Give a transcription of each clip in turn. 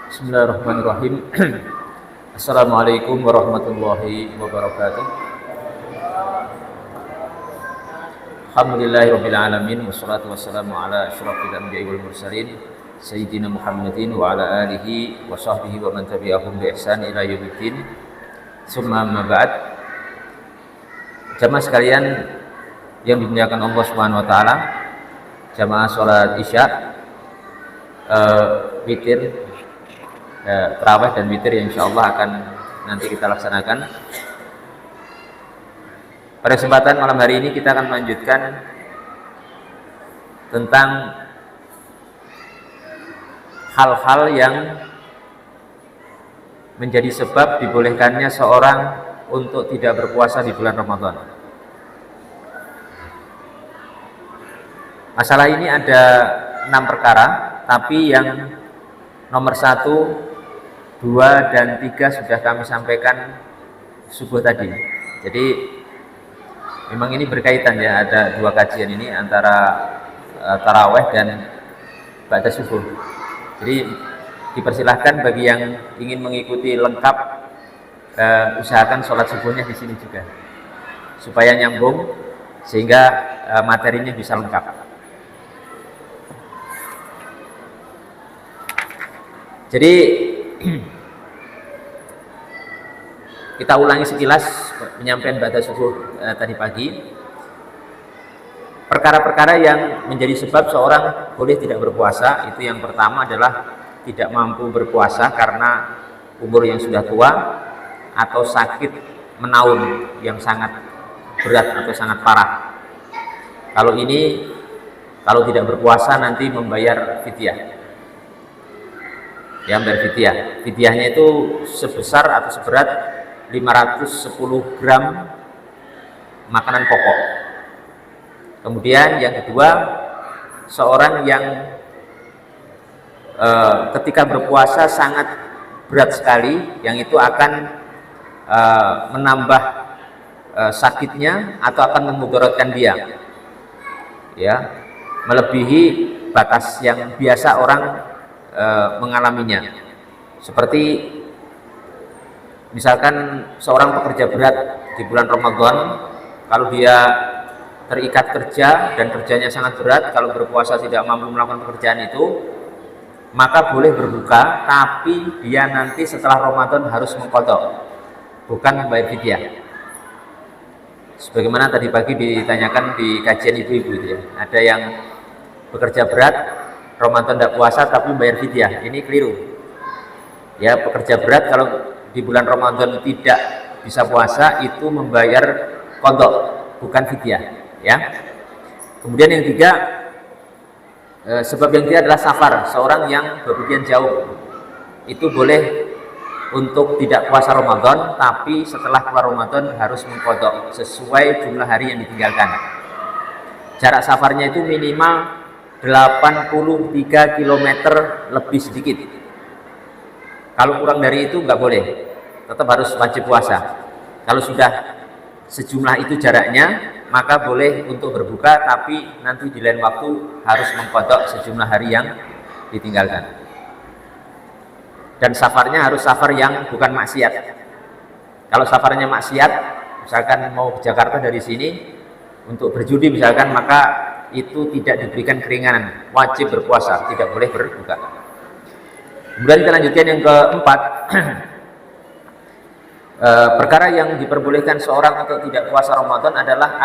Bismillahirrahmanirrahim. Assalamualaikum warahmatullahi wabarakatuh. Alhamdulillahirabbil alamin wassalatu wassalamu ala asyrofil anbiya'i wal mursalin sayyidina Muhammadin wa ala alihi wa sahbihi wa man tabi'ahum bi ihsan ila yaumiddin. Summa amma ba'd. Jamaah sekalian yang dimuliakan Allah Subhanahu wa taala, jamaah salat Isya, witir, tarawih dan witir yang insyaallah akan nanti kita laksanakan. Pada kesempatan malam hari ini kita akan melanjutkan tentang hal-hal yang menjadi sebab dibolehkannya seorang untuk tidak berpuasa di bulan Ramadan. Masalah ini ada 6 perkara, tapi yang nomor 1, 2, dan 3 sudah kami sampaikan subuh tadi. Jadi memang ini berkaitan ya, ada 2 kajian ini antara taraweh dan ba'da subuh. Jadi dipersilahkan bagi yang ingin mengikuti lengkap, usahakan sholat subuhnya di sini juga supaya nyambung sehingga materinya bisa lengkap. Jadi kita ulangi sekilas penyampaian ba'da subuh tadi pagi. Perkara-perkara yang menjadi sebab seorang boleh tidak berpuasa, itu yang pertama adalah tidak mampu berpuasa karena umur yang sudah tua atau sakit menaun yang sangat berat atau sangat parah. Kalau tidak berpuasa nanti membayar fidyah. Ya, membayar fidyah. Fidyahnya itu sebesar atau seberat 510 gram makanan pokok. Kemudian yang kedua, seorang yang ketika berpuasa sangat berat sekali, yang itu akan menambah sakitnya atau akan memudaratkan dia, ya, melebihi batas yang biasa orang mengalaminya. Seperti misalkan seorang pekerja berat di bulan Ramadan, kalau dia terikat kerja dan kerjanya sangat berat, kalau berpuasa tidak mampu melakukan pekerjaan itu, maka boleh berbuka, tapi dia nanti setelah Ramadan harus mengqadha, bukan membayar fidyah. Sebagaimana tadi pagi ditanyakan di kajian ibu-ibu itu ya, ada yang bekerja berat Ramadan tidak puasa tapi membayar fidyah. Ini keliru. Ya, pekerja berat kalau di bulan Ramadan tidak bisa puasa itu membayar qadha, bukan fidyah, ya. Kemudian yang tiga, sebab yang ketiga adalah safar. Seorang yang bepergian jauh itu boleh untuk tidak puasa Ramadan, tapi setelah keluar Ramadan harus mengqadha sesuai jumlah hari yang ditinggalkan. Jarak safarnya itu minimal 83 km lebih sedikit. Kalau kurang dari itu nggak boleh, tetap harus wajib puasa. Kalau sudah sejumlah itu jaraknya, maka boleh untuk berbuka, tapi nanti di lain waktu harus mengqadha sejumlah hari yang ditinggalkan. Dan safarnya harus safar yang bukan maksiat. Kalau safarnya maksiat, misalkan mau ke Jakarta dari sini untuk berjudi misalkan, maka itu tidak diberikan keringanan, wajib berpuasa, tidak boleh berbuka. Kemudian kita lanjutkan yang keempat. Perkara yang diperbolehkan seorang untuk tidak puasa Ramadan adalah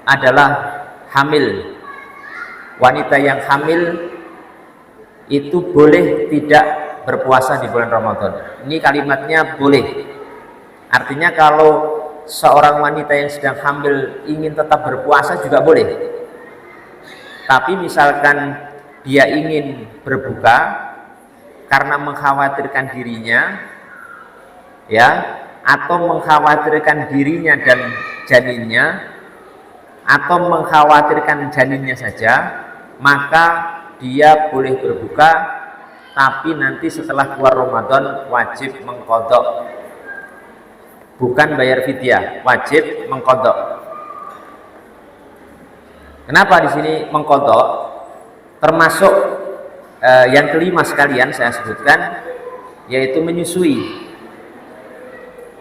adalah hamil. Wanita yang hamil itu boleh tidak berpuasa di bulan Ramadan. Ini kalimatnya boleh. Artinya kalau seorang wanita yang sedang hamil ingin tetap berpuasa juga boleh. Tapi misalkan dia ingin berbuka karena mengkhawatirkan dirinya, ya, atau mengkhawatirkan dirinya dan janinnya, atau mengkhawatirkan janinnya saja, maka dia boleh berbuka, tapi nanti setelah keluar Ramadan wajib mengqadha, bukan bayar fidyah, wajib mengqadha. Kenapa di sini mengqadha? Termasuk Yang kelima sekalian saya sebutkan, yaitu menyusui.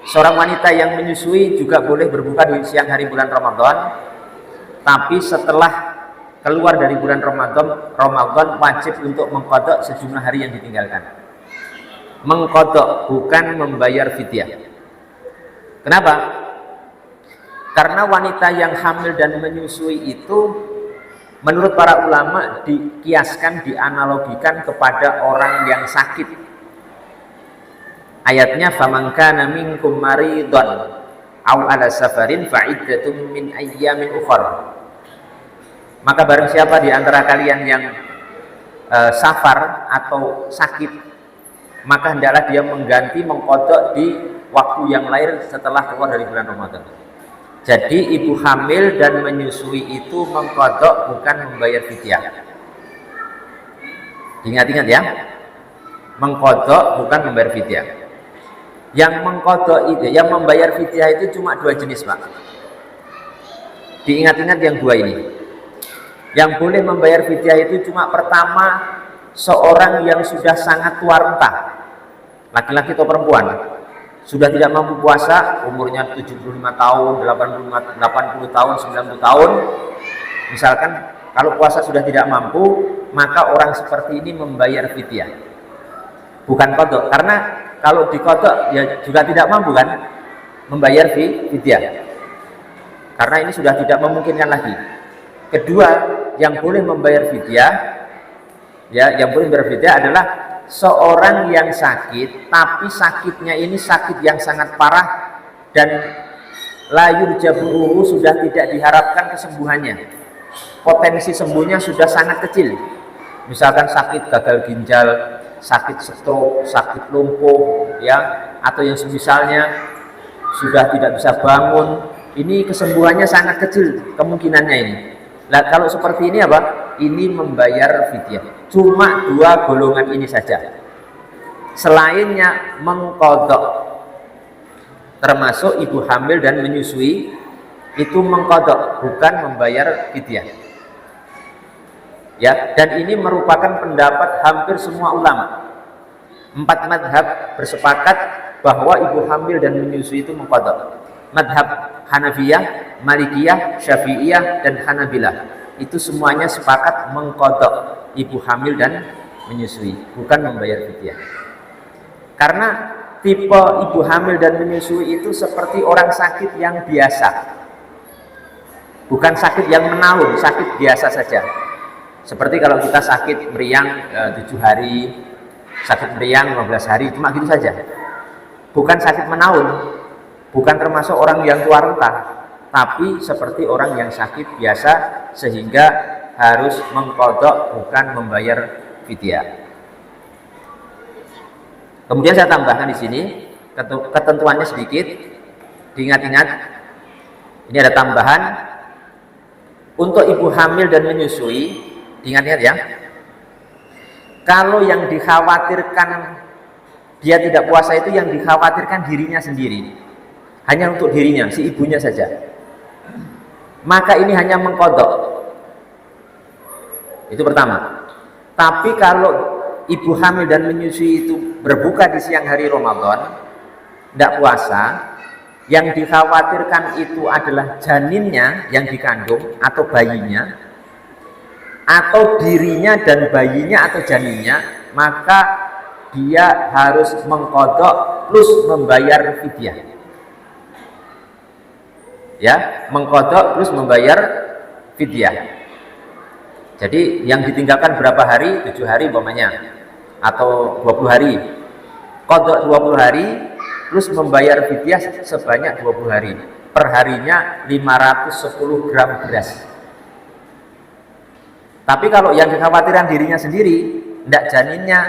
Seorang wanita yang menyusui juga boleh berbuka di siang hari bulan Ramadan, tapi setelah keluar dari bulan Ramadan wajib untuk mengqadha sejumlah hari yang ditinggalkan. Mengqadha, bukan membayar fidyah. Kenapa? Karena wanita yang hamil dan menyusui itu menurut para ulama dikiaskan, dianalogikan kepada orang yang sakit. Ayatnya faman kana minkum maridun aw ala safarin fa iddatun min ayyamin ukhra. Maka barang siapa di antara kalian yang safar atau sakit, maka hendaklah dia mengganti mengqadha di waktu yang lain setelah keluar dari bulan Ramadan. Jadi ibu hamil dan menyusui itu mengqadha, bukan membayar fidyah. Ingat-ingat ya, mengqadha bukan membayar fidyah. Yang mengqadha itu, yang membayar fidyah itu cuma dua jenis, Pak. Diingat-ingat yang dua ini. Yang boleh membayar fidyah itu cuma pertama, seorang yang sudah sangat tua renta, laki-laki atau perempuan, sudah tidak mampu puasa, umurnya 75 tahun, 80 tahun, 90 tahun. Misalkan kalau puasa sudah tidak mampu, maka orang seperti ini membayar fidyah. Bukan qadha, karena kalau diqadha ya juga tidak mampu kan membayar fidyah. Karena ini sudah tidak memungkinkan lagi. Kedua, yang boleh membayar fidyah, ya, yang boleh membayar fidyah adalah seorang yang sakit, tapi sakitnya ini sakit yang sangat parah dan la yurjabuhu, sudah tidak diharapkan kesembuhannya. Potensi sembuhnya sudah sangat kecil. Misalkan sakit gagal ginjal, sakit stroke, sakit lumpuh, ya, atau yang semisalnya sudah tidak bisa bangun. Ini kesembuhannya sangat kecil kemungkinannya ini. Nah, kalau seperti ini apa? Ini membayar fidyah. Cuma dua golongan ini saja. Selainnya mengqadha. Termasuk ibu hamil dan menyusui itu mengqadha, bukan membayar fidyah. Ya, dan ini merupakan pendapat hampir semua ulama. 4 madhab bersepakat bahwa ibu hamil dan menyusui itu mengqadha. Madhab Hanafiyah, Malikiyah, Syafi'iyah, dan Hanabilah itu semuanya sepakat mengqadha ibu hamil dan menyusui, bukan membayar fidyah. Karena tipe ibu hamil dan menyusui itu seperti orang sakit yang biasa, bukan sakit yang menahun, sakit biasa saja. Seperti kalau kita sakit meriang 7 hari, sakit meriang 15 hari, cuma gitu saja. Bukan sakit menahun, bukan termasuk orang yang tua renta, tapi seperti orang yang sakit biasa sehingga harus mengqadha, bukan membayar fidyah. Kemudian saya tambahkan di sini ketentuannya sedikit, diingat-ingat. Ini ada tambahan untuk ibu hamil dan menyusui. Ingat-ingat ya, kalau yang dikhawatirkan dia tidak puasa itu yang dikhawatirkan dirinya sendiri, hanya untuk dirinya, si ibunya saja, maka ini hanya mengqadha. Itu pertama. Tapi kalau ibu hamil dan menyusui itu berbuka di siang hari Ramadan, tidak puasa, yang dikhawatirkan itu adalah janinnya yang dikandung atau bayinya, atau dirinya dan bayinya atau janinnya, maka dia harus mengqadha plus membayar fidyah. Ya, mengqadha plus membayar fidyah. Jadi yang ditinggalkan berapa hari? 7 hari umpamanya, atau 20 hari. Qadha 20 hari plus membayar fidyah sebanyak 20 hari. Perharinya 510 gram beras. Tapi kalau yang dikhawatirkan dirinya sendiri, tidak janinnya,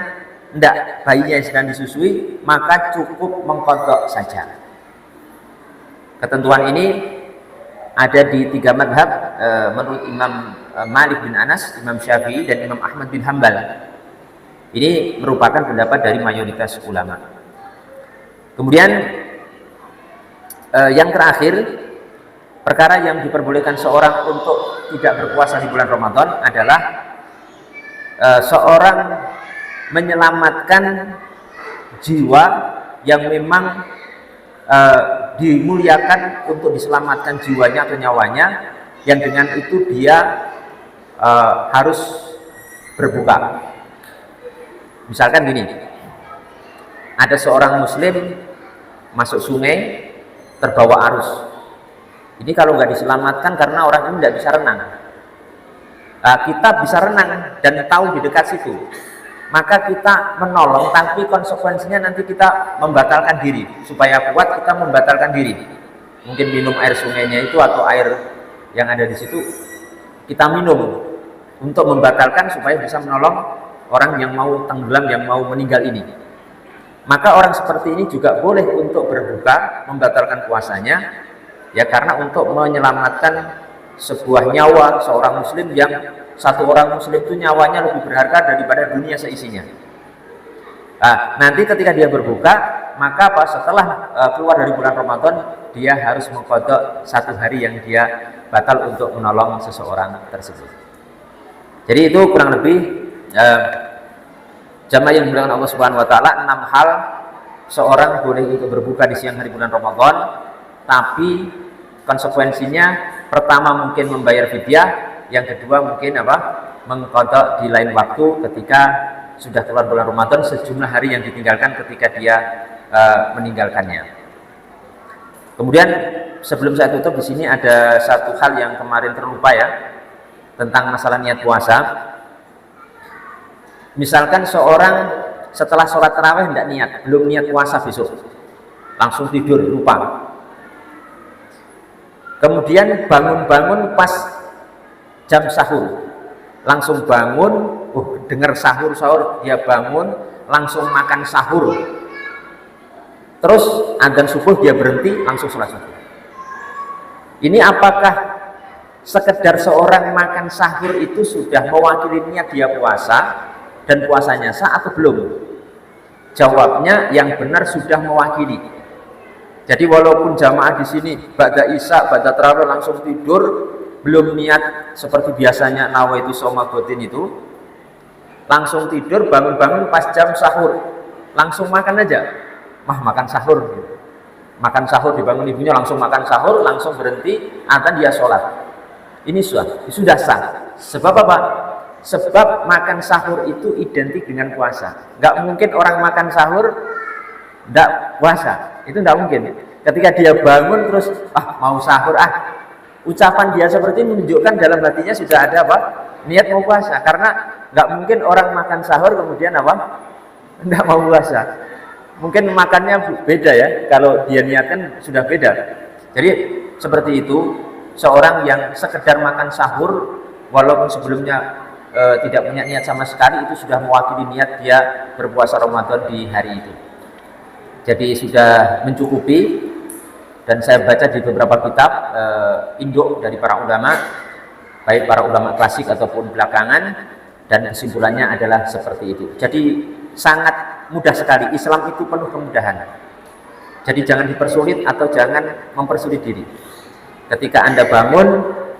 tidak bayinya yang sedang disusui, maka cukup mengqadha saja. Ketentuan ini ada di 3 madhab menurut Imam Malik bin Anas, Imam Syafi'i, dan Imam Ahmad bin Hambal. Ini merupakan pendapat dari mayoritas ulama. Kemudian yang terakhir, perkara yang diperbolehkan seorang untuk tidak berpuasa di bulan Ramadan adalah seorang menyelamatkan jiwa yang memang dimuliakan untuk diselamatkan jiwanya atau nyawanya, yang dengan itu dia harus berbuka. Misalkan gini, ada seorang muslim masuk sungai terbawa arus. Ini kalau nggak diselamatkan karena orang ini tidak bisa renang. Kita bisa renang dan tahu di dekat situ, maka kita menolong, tapi konsekuensinya nanti kita membatalkan diri. Supaya kuat kita membatalkan diri, mungkin minum air sungainya itu atau air yang ada di situ kita minum untuk membatalkan supaya bisa menolong orang yang mau tenggelam, yang mau meninggal ini. Maka orang seperti ini juga boleh untuk berbuka, membatalkan puasanya, ya, karena untuk menyelamatkan sebuah nyawa seorang muslim, yang satu orang muslim itu nyawanya lebih berharga daripada dunia seisinya. Nanti ketika dia berbuka, maka setelah keluar dari bulan Ramadan, dia harus mengqadha satu hari yang dia batal untuk menolong seseorang tersebut. Jadi itu kurang lebih jamaah yang dimuliakan Allah Subhanahu wa taala, 6 hal seorang boleh untuk berbuka di siang hari bulan Ramadan, tapi konsekuensinya pertama mungkin membayar fidyah, yang kedua mungkin mengqadha di lain waktu ketika sudah keluar bulan Ramadan, sejumlah hari yang ditinggalkan ketika dia meninggalkannya. Kemudian sebelum saya tutup, di sini ada satu hal yang kemarin terlupa ya, tentang masalah niat puasa. Misalkan seorang setelah sholat tarawih tidak niat, belum niat puasa besok, langsung tidur, lupa. Kemudian bangun-bangun pas jam sahur, langsung bangun, dengar sahur, dia bangun, langsung makan sahur. Terus adzan subuh dia berhenti, langsung sholat subuh. Ini apakah sekedar seorang makan sahur itu sudah mewakili niat dia puasa dan puasanya sah atau belum? Jawabnya yang benar sudah mewakili. Jadi walaupun jamaah di sini ba'da isya, ba'da tarawih langsung tidur, belum niat seperti biasanya nawaitu shoma ghadin itu, langsung tidur, bangun-bangun pas jam sahur, langsung makan aja, makan sahur, makan sahur, dibangun ibunya langsung makan sahur, langsung berhenti, adzan dia sholat. Ini sudah sah. Sebab apa? Sebab makan sahur itu identik dengan puasa. Nggak mungkin orang makan sahur nggak puasa, itu nggak mungkin. Ketika dia bangun terus mau sahur, ucapan dia seperti ini menunjukkan dalam hatinya sudah ada niat mau puasa. Karena nggak mungkin orang makan sahur kemudian nggak mau puasa. Mungkin makannya beda ya, kalau dia niatkan sudah beda. Jadi seperti itu, seorang yang sekedar makan sahur walaupun sebelumnya tidak punya niat sama sekali, itu sudah mewakili niat dia berpuasa Ramadan di hari itu. Jadi sudah mencukupi, dan saya baca di beberapa kitab induk dari para ulama, baik para ulama klasik ataupun belakangan, dan kesimpulannya adalah seperti itu. Jadi sangat mudah sekali, Islam itu penuh kemudahan. Jadi jangan dipersulit atau jangan mempersulit diri. Ketika Anda bangun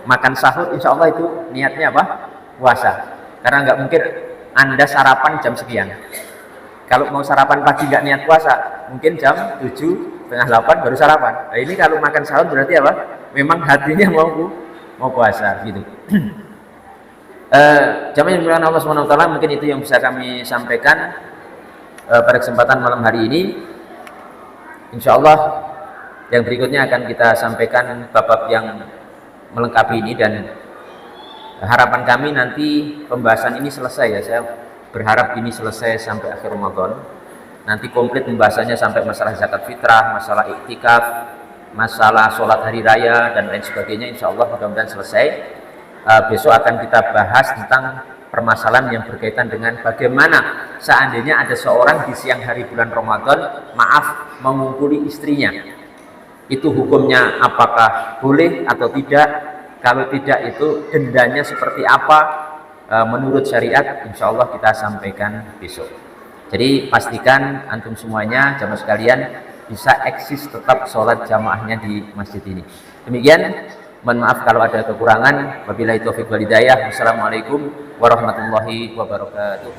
makan sahur, insya Allah itu niatnya puasa. Karena nggak mungkin Anda sarapan jam sekian. Kalau mau sarapan pagi nggak niat puasa, mungkin jam 7, setengah 8 baru sarapan. Nah, ini kalau makan sahur berarti memang hatinya mau puasa gitu. Jamaah yang dimuliakan Allah Subhanahu wa taala, mungkin itu yang bisa kami sampaikan pada kesempatan malam hari ini. Insya Allah yang berikutnya akan kita sampaikan bab-bab yang melengkapi ini, dan harapan kami nanti pembahasan ini selesai ya. Saya berharap ini selesai sampai akhir Ramadan. Nanti komplit pembahasannya sampai masalah zakat fitrah, masalah iktikaf, masalah sholat hari raya dan lain sebagainya. Insya Allah mudah-mudahan selesai. Besok akan kita bahas tentang permasalahan yang berkaitan dengan bagaimana seandainya ada seorang di siang hari bulan Ramadan mengungkuli istrinya. Itu hukumnya apakah boleh atau tidak? Kalau tidak, itu dendanya seperti apa menurut syariat? Insya Allah kita sampaikan besok. Jadi pastikan antum semuanya, jamaah sekalian, bisa eksis tetap sholat jamaahnya di masjid ini. Demikian, Mohon maaf kalau ada kekurangan. Wabillahi taufiq wal hidayah. Wassalamualaikum warahmatullahi wabarakatuh.